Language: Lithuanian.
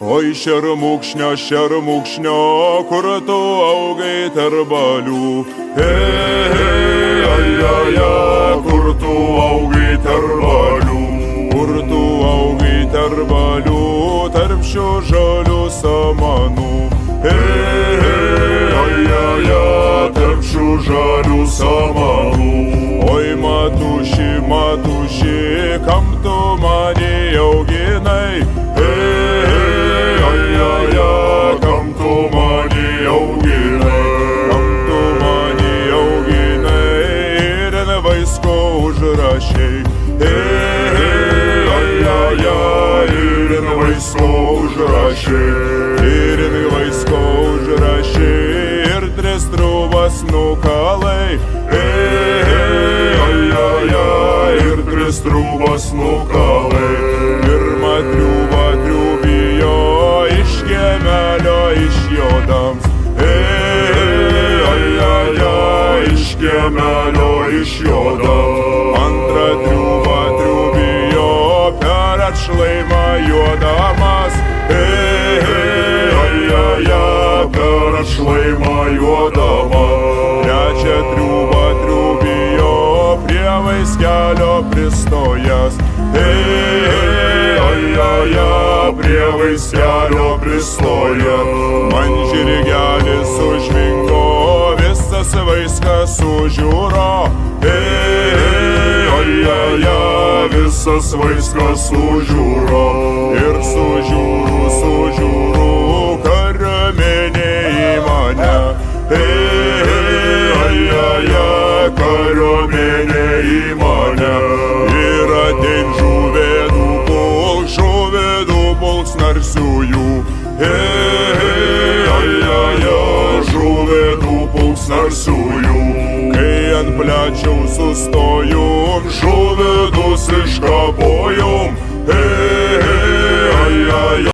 Oi šermukšnio, kur tu augai tarp balių. Kur tu augai tarp balių. Kur tu augai tarp balių, tarp šių žalių samanų. Tarp šių žalių samanų. Oi matuši, kam tu mane auginai? Kam tu mane auginai? Kam tu mane auginai? Ir vaisko užrašei. Ir vaisko užrašei. Ir vaisko užrašei. Ir tris trūvas nukalai. Ir tris trūvas nukalai. Pirmą triūvą triūbijo iš kiemelio išjodams. Iš kiemelio išjodams. Antrą triūvą triūbijo per atšlaimą juodamas. Per atšlaimą juodamas. Trečią triūvą triūbijo prie vaiskelio pristojęs. Prie vaiskelio pristojęs. Man žirgelis užvingo, visas vaiskas sužiūro. Visas vaiskas sužiūro. Ir sužiūru, kariuomenė į mane. Kariuomenė į mane. Ir atein žuvėdų pulks narsiųjų. Žuvėdų pulks narsiųjų. Kai ant plečiau sustojom, žuvėdus iškapojom.